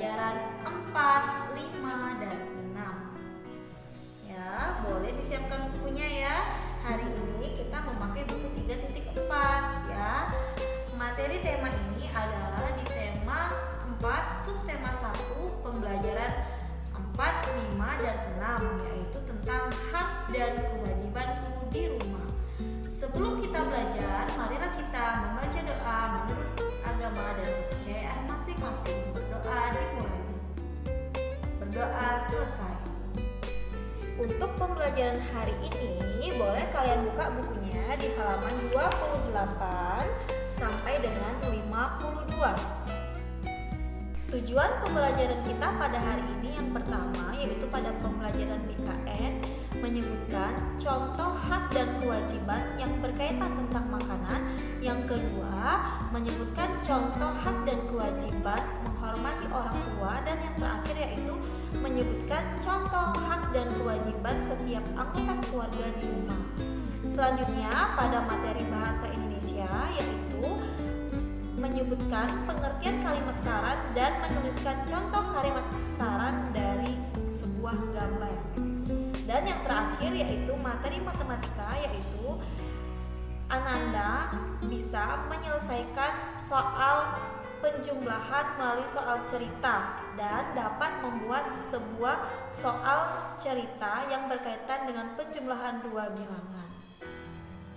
pembelajaran 4, 5, dan 6. Ya, boleh disiapkan bukunya ya. Hari ini kita memakai buku 3.4 ya. Materi tema ini adalah di tema 4, subtema 1, pembelajaran 4, 5, dan 6, yaitu tentang hak dan kewajibanku di rumah. Sebelum kita belajar, marilah kita membaca doa menurut agama dan kepercayaan masing-masing. Berdoa dimulai. Berdoa selesai. Untuk pembelajaran hari ini, boleh kalian buka bukunya di halaman 28 sampai dengan 52. Tujuan pembelajaran kita pada hari ini yang pertama yaitu pada pembelajaran BKN menyebutkan contoh hak dan kewajiban yang berkaitan tentang makanan. Yang kedua menyebutkan contoh hak dan kewajiban menghormati orang tua, dan yang terakhir yaitu menyebutkan contoh hak dan kewajiban setiap anggota keluarga di rumah. Selanjutnya pada materi bahasa Indonesia yaitu menyebutkan pengertian kalimat saran dan menuliskan contoh kalimat saran dari sebuah gambar. Dan yang terakhir yaitu materi matematika, yaitu Ananda bisa menyelesaikan soal penjumlahan melalui soal cerita dan dapat membuat sebuah soal cerita yang berkaitan dengan penjumlahan dua bilangan.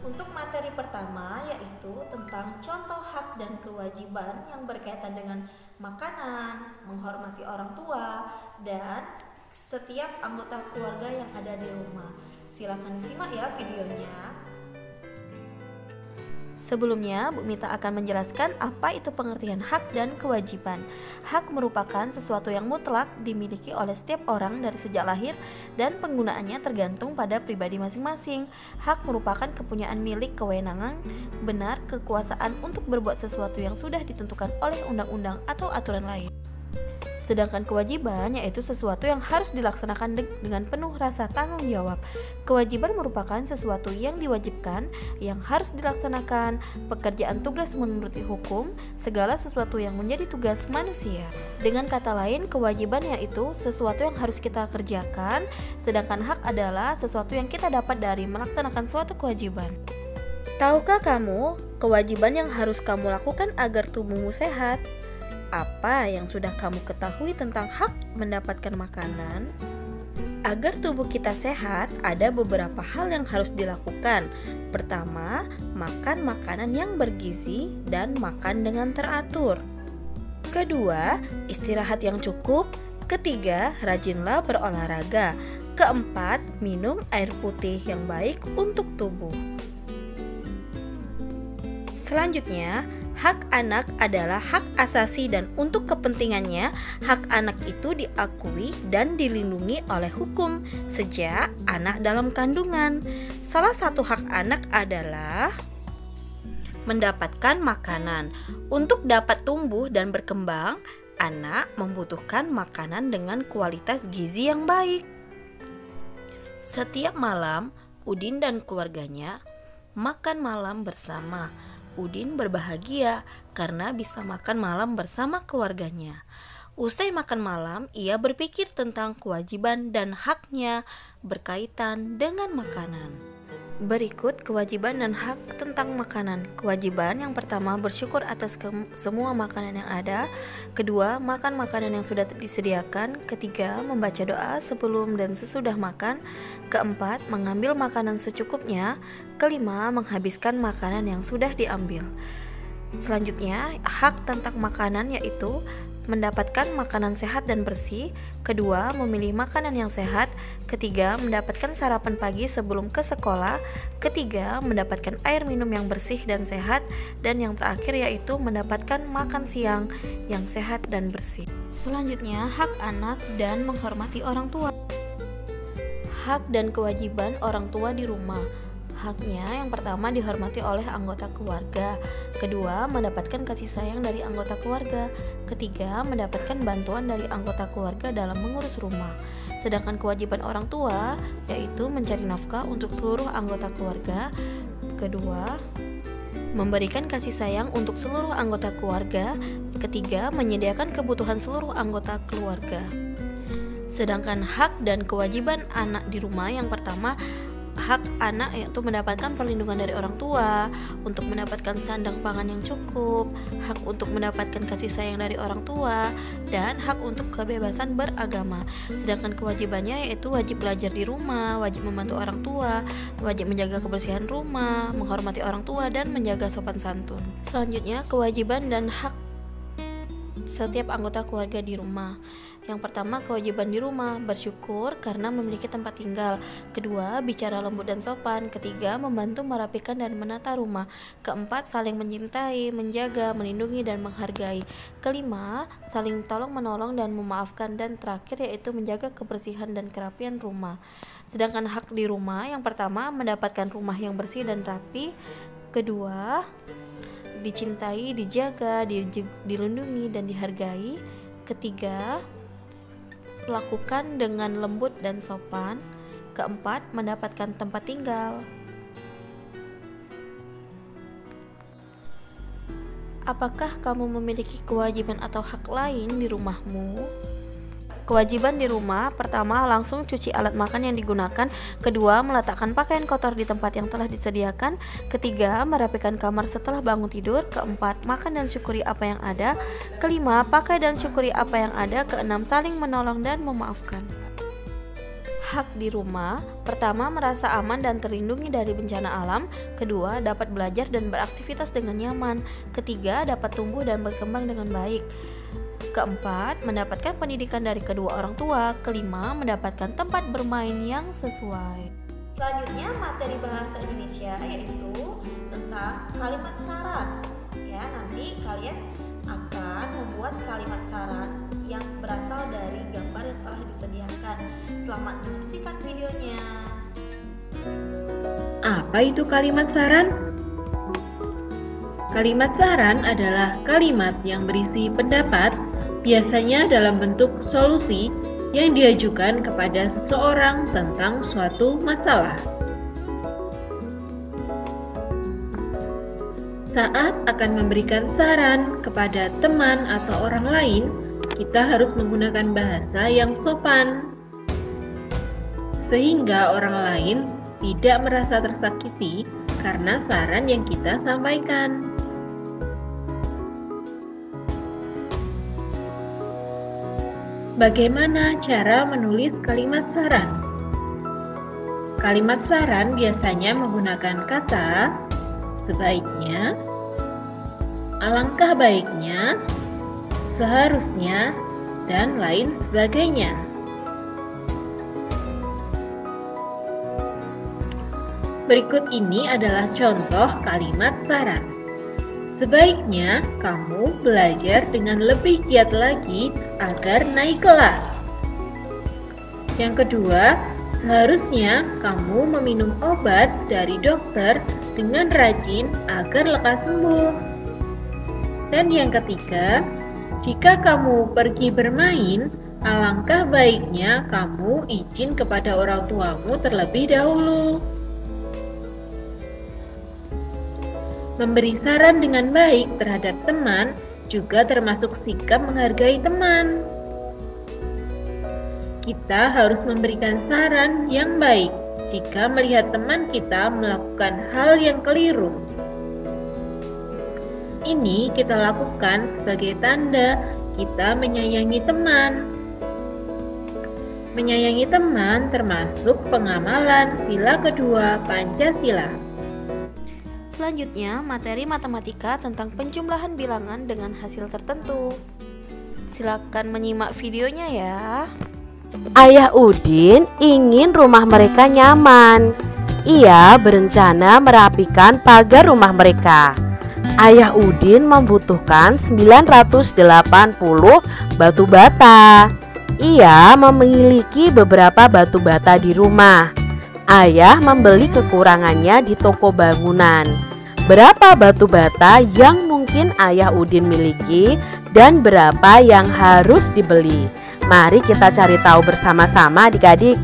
Untuk materi pertama yaitu tentang contoh hak dan kewajiban yang berkaitan dengan makanan, menghormati orang tua, dan setiap anggota keluarga yang ada di rumah. Silakan disimak ya videonya. Sebelumnya, Bu Mita akan menjelaskan apa itu pengertian hak dan kewajiban. Hak merupakan sesuatu yang mutlak dimiliki oleh setiap orang dari sejak lahir dan penggunaannya tergantung pada pribadi masing-masing. Hak merupakan kepunyaan milik, kewenangan, benar, kekuasaan untuk berbuat sesuatu yang sudah ditentukan oleh undang-undang atau aturan lain. Sedangkan kewajiban yaitu sesuatu yang harus dilaksanakan dengan penuh rasa tanggung jawab. Kewajiban merupakan sesuatu yang diwajibkan, yang harus dilaksanakan, pekerjaan tugas menuruti hukum, segala sesuatu yang menjadi tugas manusia. Dengan kata lain, kewajiban yaitu sesuatu yang harus kita kerjakan, sedangkan hak adalah sesuatu yang kita dapat dari melaksanakan suatu kewajiban. Tahukah kamu kewajiban yang harus kamu lakukan agar tubuhmu sehat? Apa yang sudah kamu ketahui tentang hak mendapatkan makanan? Agar tubuh kita sehat, ada beberapa hal yang harus dilakukan. Pertama, makan makanan yang bergizi dan makan dengan teratur. Kedua, istirahat yang cukup. Ketiga, rajinlah berolahraga. Keempat, minum air putih yang baik untuk tubuh. Selanjutnya, hak anak adalah hak asasi dan untuk kepentingannya, hak anak itu diakui dan dilindungi oleh hukum sejak anak dalam kandungan. Salah satu hak anak adalah mendapatkan makanan. Untuk dapat tumbuh dan berkembang, anak membutuhkan makanan dengan kualitas gizi yang baik. Setiap malam, Udin dan keluarganya makan malam bersama. Udin berbahagia karena bisa makan malam bersama keluarganya. Usai makan malam, ia berpikir tentang kewajiban dan haknya berkaitan dengan makanan. Berikut kewajiban dan hak tentang makanan. Kewajiban yang pertama, bersyukur atas semua makanan yang ada. Kedua, makan makanan yang sudah disediakan. Ketiga, membaca doa sebelum dan sesudah makan. Keempat, mengambil makanan secukupnya. Kelima, menghabiskan makanan yang sudah diambil. Selanjutnya, hak tentang makanan yaitu mendapatkan makanan sehat dan bersih. Kedua, memilih makanan yang sehat. Ketiga, mendapatkan sarapan pagi sebelum ke sekolah. Ketiga, mendapatkan air minum yang bersih dan sehat. Dan yang terakhir yaitu mendapatkan makan siang yang sehat dan bersih. Selanjutnya, hak anak dan menghormati orang tua. Hak dan kewajiban orang tua di rumah. Haknya yang pertama dihormati oleh anggota keluarga. Kedua, mendapatkan kasih sayang dari anggota keluarga. Ketiga, mendapatkan bantuan dari anggota keluarga dalam mengurus rumah. Sedangkan kewajiban orang tua yaitu mencari nafkah untuk seluruh anggota keluarga. Kedua, memberikan kasih sayang untuk seluruh anggota keluarga. Ketiga, menyediakan kebutuhan seluruh anggota keluarga. Sedangkan hak dan kewajiban anak di rumah, yang pertama, hak anak yaitu mendapatkan perlindungan dari orang tua, untuk mendapatkan sandang pangan yang cukup, hak untuk mendapatkan kasih sayang dari orang tua, dan hak untuk kebebasan beragama. Sedangkan kewajibannya yaitu wajib belajar di rumah, wajib membantu orang tua, wajib menjaga kebersihan rumah, menghormati orang tua, dan menjaga sopan santun. Selanjutnya, kewajiban dan hak setiap anggota keluarga di rumah. Yang pertama, kewajiban di rumah, bersyukur karena memiliki tempat tinggal. Kedua, bicara lembut dan sopan. Ketiga, membantu merapikan dan menata rumah. Keempat, saling mencintai, menjaga, melindungi, dan menghargai. Kelima, saling tolong-menolong dan memaafkan. Dan terakhir yaitu menjaga kebersihan dan kerapian rumah. Sedangkan hak di rumah, yang pertama, mendapatkan rumah yang bersih dan rapi. Kedua, dicintai, dijaga, dilindungi, dan dihargai. Ketiga, lakukan dengan lembut dan sopan. Keempat, mendapatkan tempat tinggal. Apakah kamu memiliki kewajiban atau hak lain di rumahmu? Kewajiban di rumah, pertama, langsung cuci alat makan yang digunakan. Kedua, meletakkan pakaian kotor di tempat yang telah disediakan. Ketiga, merapikan kamar setelah bangun tidur. Keempat, makan dan syukuri apa yang ada. Kelima, pakai dan syukuri apa yang ada. Keenam, saling menolong dan memaafkan. Hak di rumah, pertama, merasa aman dan terlindungi dari bencana alam. Kedua, dapat belajar dan beraktivitas dengan nyaman. Ketiga, dapat tumbuh dan berkembang dengan baik. Keempat, mendapatkan pendidikan dari kedua orang tua. Kelima, mendapatkan tempat bermain yang sesuai. Selanjutnya, materi bahasa Indonesia yaitu tentang kalimat saran. Ya, nanti kalian akan membuat kalimat saran yang berasal dari gambar yang telah disediakan. Selamat menyaksikan videonya. Apa itu kalimat saran? Kalimat saran adalah kalimat yang berisi pendapat, biasanya dalam bentuk solusi yang diajukan kepada seseorang tentang suatu masalah. Saat akan memberikan saran kepada teman atau orang lain, kita harus menggunakan bahasa yang sopan, sehingga orang lain tidak merasa tersakiti karena saran yang kita sampaikan. Bagaimana cara menulis kalimat saran? Kalimat saran biasanya menggunakan kata sebaiknya, alangkah baiknya, seharusnya, dan lain sebagainya. Berikut ini adalah contoh kalimat saran. Sebaiknya kamu belajar dengan lebih giat lagi agar naik kelas. Yang kedua, seharusnya kamu meminum obat dari dokter dengan rajin agar lekas sembuh. Dan yang ketiga, jika kamu pergi bermain, alangkah baiknya kamu izin kepada orang tuamu terlebih dahulu. Memberi saran dengan baik terhadap teman juga termasuk sikap menghargai teman. Kita harus memberikan saran yang baik jika melihat teman kita melakukan hal yang keliru. Ini kita lakukan sebagai tanda kita menyayangi teman. Menyayangi teman termasuk pengamalan sila kedua Pancasila. Selanjutnya, materi matematika tentang penjumlahan bilangan dengan hasil tertentu. Silakan menyimak videonya ya. Ayah Udin ingin rumah mereka nyaman. Ia berencana merapikan pagar rumah mereka. Ayah Udin membutuhkan 980 batu bata. Ia memiliki beberapa batu bata di rumah. Ayah membeli kekurangannya di toko bangunan. Berapa batu bata yang mungkin Ayah Udin miliki dan berapa yang harus dibeli? Mari kita cari tahu bersama-sama adik-adik.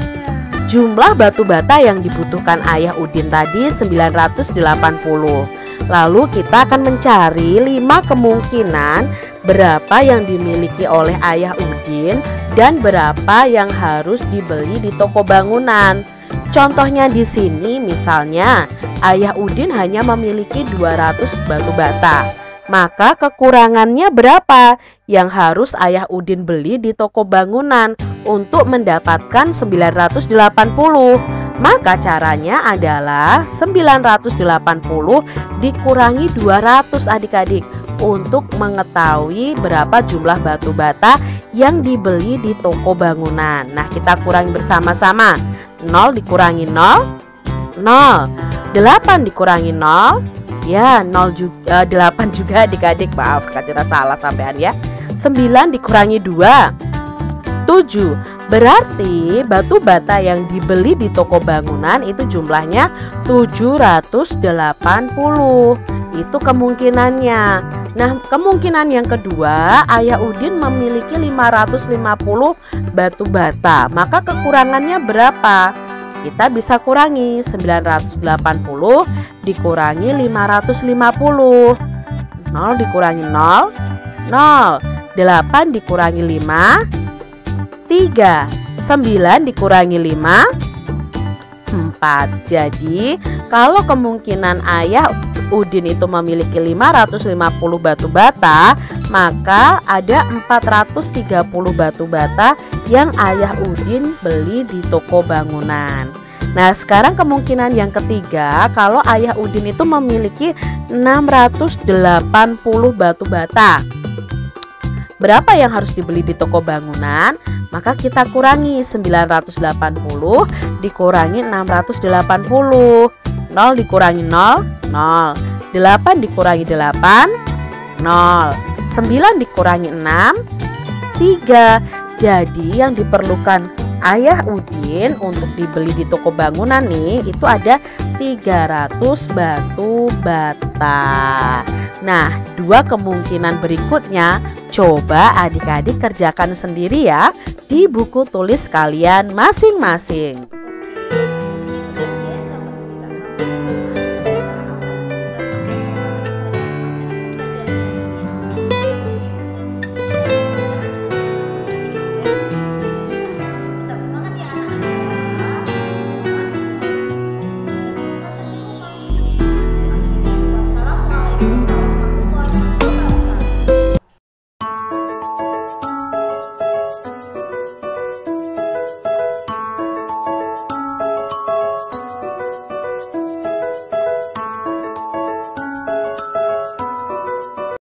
Jumlah batu bata yang dibutuhkan Ayah Udin tadi 980. Lalu kita akan mencari 5 kemungkinan berapa yang dimiliki oleh Ayah Udin dan berapa yang harus dibeli di toko bangunan. Contohnya di sini misalnya Ayah Udin hanya memiliki 200 batu bata. Maka kekurangannya berapa yang harus Ayah Udin beli di toko bangunan untuk mendapatkan 980? Maka caranya adalah 980 dikurangi 200 adik-adik untuk mengetahui berapa jumlah batu bata yang dibeli di toko bangunan. Nah, kita kurangi bersama-sama. 0 dikurangi 0, 0. 8 dikurangi 0, ya 0 juga, 8 juga adik-adik. Maaf, Kak salah sampean ya. 9 dikurangi 2, 7. Berarti batu bata yang dibeli di toko bangunan itu jumlahnya 780. Itu kemungkinannya. Nah, kemungkinan yang kedua, Ayah Udin memiliki 550 batu bata. Maka kekurangannya berapa? Kita bisa kurangi 980 dikurangi 550. 0 dikurangi 0, 0. 8 dikurangi 5, 3. 9 dikurangi 5, 4. Jadi kalau kemungkinan Ayah Udin itu memiliki 550 batu bata, maka ada 430 batu bata yang Ayah Udin beli di toko bangunan. Nah, sekarang kemungkinan yang ketiga, kalau Ayah Udin itu memiliki 680 batu bata. Berapa yang harus dibeli di toko bangunan? Maka kita kurangi 980 dikurangi 680. 0 dikurangi 0, 0. 8 dikurangi 8, 0. 9 dikurangi 6, 3. Jadi yang diperlukan Ayah Udin untuk dibeli di toko bangunan nih, itu ada 300 batu bata. Nah, 2 kemungkinan berikutnya coba adik-adik kerjakan sendiri ya di buku tulis kalian masing-masing.